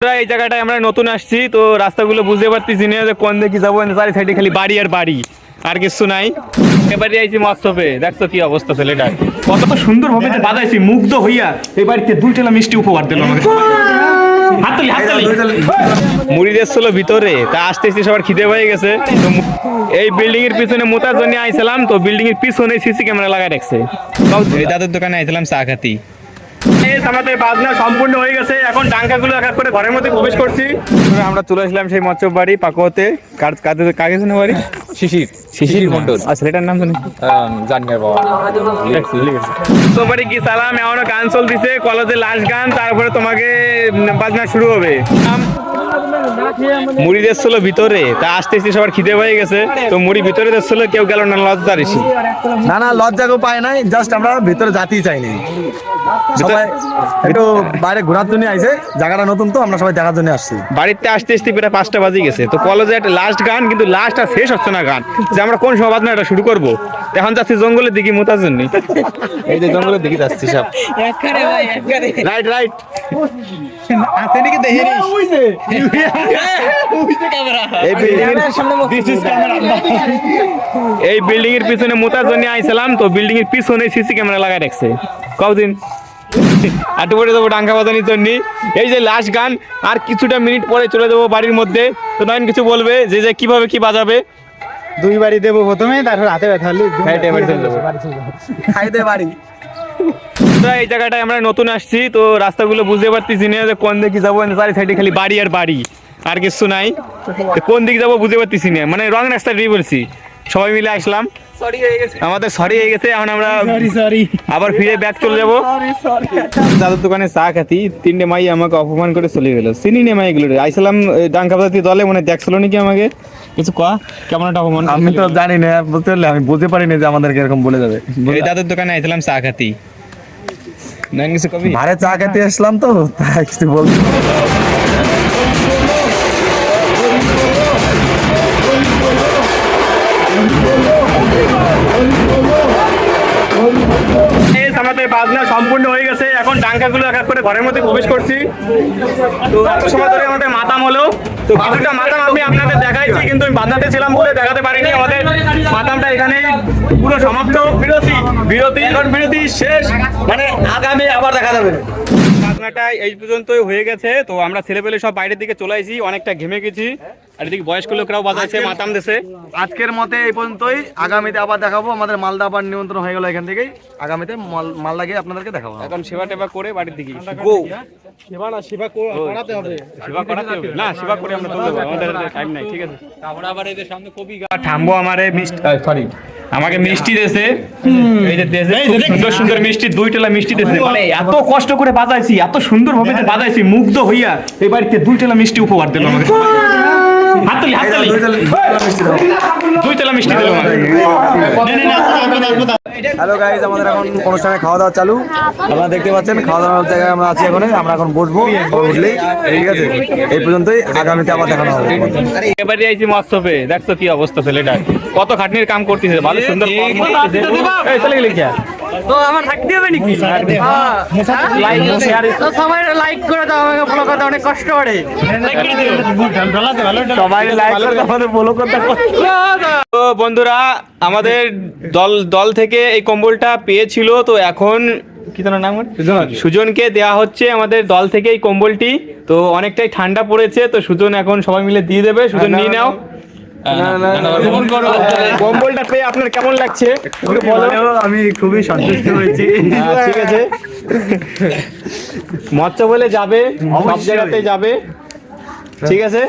এই জায়গাটায় আমরা নতুন আসছি, তো রাস্তাগুলো বুঝতে পারতেছি না যে কোন দিকে যাবো। চারি সাইডে খালি বাড়ি আর বাড়ি, আর কিছু নাই। এবারে আইছি মৎস্যপে, দেখছো কি অবস্থা ছেলেটার, কত সুন্দর ভাবে বাজাইছি, মুগ্ধ হইয়া এই বাড়িতে 2 টেলা মিষ্টি উপহার দিল আমাকে। হাততালি হাততালি। মুড়ি দিয়েছিল ভিতরে, তা আসতে আসতে সবার খিদে হয়ে গেছে। তো এই বিল্ডিং এর পিছনে মোতার জন্য আইছিলাম, তো বিল্ডিং এর পিছনে সিসি ক্যামেরা লাগাই রাখছে। এই দাদুর দোকানে আইছিলাম চা খাতি। আমাদের বাজনা সম্পূর্ণ হয়ে গেছে, এখন ডাঙ্কাগুলো এক এক করে ঘরের মধ্যে প্রবেশ করছি। আমরা চলে আসলাম সেই মৎস্য বাড়ি পাকুয়াতে। কাকে শুনে বাড়ি? শিশির মন্ডল। আর ছেলেটার নাম জানি তো বাড়ি কি সালাম। এখনো গান চলতেছে, কলেজের লাস্ট গান, তারপরে তোমাকে বাজনা শুরু হবে। মুড়ি দিচ্ছিল ভিতরে, তা আসতে আসতে সবার খিদে হয়ে গেছে। তো মুড়ি ভিতরে দিচ্ছিল, কেউ গেল না লজ্জা ঋষি। না লজ্জা কেউ পায় নাই, জাস্ট আমরা ভিতরে যেতেই চাইনি। সবাই একটু বাইরে ঘোরার জন্য আইছে, জায়গাটা নতুন তো আমরা সবাই দেখার জন্য আসছি। বাড়িতে আসতে আসতে প্রায় 5টা বাজে গেছে। তো কলেজে একটা লাস্ট গান, কিন্তু লাস্ট আর শেষ হচ্ছে না গান, যে আমরা কোন সময় বাজনা এটা শুরু করবো। এখন যাচ্ছি জঙ্গলের দিকে মোতার জন্য। এই যে জঙ্গলের দিকে যাচ্ছি সব। Right right. এই বিল্ডিং এর পিছনে মোতার জন্য আইছিলাম, তো বিল্ডিং এর পিছনে সিসি ক্যামেরা লাগাই রাখছে। কতদিন আটু পরে যাবো ডাঙ্কা বাজানির জন্য। এই যে লাস্ট গান, আর কিছুটা মিনিট পরে চলে যাবো বাড়ির মধ্যে। তো নয়ন কিছু বলবে যে কিভাবে কি বাজাবে? 2 বাড়ি দেবো প্রথমে, তারপর হাতে ব্যথা হলে খাইতে বাড়ি। এই জায়গাটায় আমরা নতুন আসছি, তো রাস্তাগুলো বুঝতে পারতেছি না যে কোন দিকে যাবো। চারি সাইডে খালি বাড়ি আর বাড়ি, আর কিছু নাই। কোন দিকে যাবো বুঝতে পারতেছি না, মানে রং রাস্তা দিয়ে বলছি। সবাই মিলে আসলাম, আমাদের সরি হয়ে গেছে। এখন আমরা আবার ফিরে ব্যাক চলে যাবো। দাদুর দোকানে চা খাতি, 3টে মাই আমাকে অপমান করে চলে গেল। চিনি নে মাই এগুলো আইছিলাম ডাঙ্কা বাজাতি দলে, মনে দেখছিল নাকি আমাকে কিছু কয়া, কেমন একটা অপমান। আমি তো জানি না, বুঝতে পারলে আমি বুঝতে পারিনি যে আমাদেরকে এরকম বলে যাবে। এই দাদুর দোকানে আইছিলাম চা খাতি, না কিছু কবি ভারে চা খেতে আসলাম, তো তাই কিছু বলছি। আমাদের বাজনা সম্পূর্ণ হয়ে গেছে, এখন ডাঙ্কাগুলো এক এক করে ঘরের মধ্যে প্রবেশ করছি। তো এত সময় ধরে আমাদের মাতাম হলো, তো কিছুটা মাতাম আমি আপনাদের দেখাইছি, কিন্তু আমি বাজনাতে ছিলাম বলে দেখাতে পারিনি। আমাদের মাতামটা এখানে পুরো সমাপ্ত। বিরতি শেষ, মানে আগামী আবার দেখা যাবে। বাজনাটা এই পর্যন্তই হয়ে গেছে। তো আমরা ছেলেপেলে সব বাইরের দিকে চলে আসি, অনেকটা ঘেমে গেছি। আর এদিকে বয়স্ক লোকরাও বাজাচ্ছে, মাতাম দেশে। আজকের মতে এই পর্যন্তই, আগামীতে আবার দেখাবো। আমাদের মালদা আবার নিয়ন্ত্রণ হয়ে গেল এখান থেকেই, আগামীতে মালদা গিয়ে আপনাদেরকে দেখাবো। এখন সেবা টেবা করে বাড়ির দিকে গো। সেবা করাতে হবে না, সেবা করে আমরা চলে যাবো, আমাদের টাইম নাই। ঠিক আছে, আমরা আবার এই যে সামনে কবি থামবো। আমারে সরি আমাকে মিষ্টি দেছে, এই যে দেছে সুন্দর সুন্দর মিষ্টি, 2 টেলা মিষ্টি দেছে। মানে এত কষ্ট করে বাজাইছি, এত সুন্দর ভাবে বাজাইছি, মুগ্ধ হইয়া এই বাড়িতে 2 টেলা মিষ্টি উপহার দিল আমাকে। হাততালি হাততালি। 2 টেলা মিষ্টি দিল আমাকে। হ্যালো গাইজ, আমাদের এখন অনুষ্ঠানে খাওয়া দাওয়া চালু। আপনারা দেখতে পাচ্ছেন খাওয়া দাওয়ার জায়গায় আমরা আছি। আমরা এখন বসবো, বুঝলেই ঠিক আছে। এই পর্যন্তই, আগামীতে আবার দেখানো হবে। এবারে আইছি মৎস্যপে, দেখছো কি অবস্থা ছেলেটার, কত খাটনির কাম করতেছে, ভালো সুন্দর চলে গেলে কি তো আমার থাকতে হবে নাকি? সবাই লাইক করে দাও, আমাকে ফলো করতে অনেক কষ্ট করে। সবাই লাইক করে আমাদের ফলো করতে। তো বন্ধুরা, আমাদের দল থেকে এই কম্বলটা পেয়েছিল, তো এখন কি তোমার নাম? সুজনকে দেওয়া হচ্ছে আমাদের দল থেকে এই কম্বলটি। তো অনেকটাই ঠান্ডা পড়েছে, তো সুজন এখন সবাই মিলে দিয়ে দেবে। সুজন নিয়ে নাও কম্বলটা পেয়ে। আপনার কেমন লাগছে বলো? আমি খুবই সন্তুষ্ট হয়েছি। ঠিক আছে, মৎস্য বলে যাবে, সব জায়গাতে যাবে। ঠিক আছে।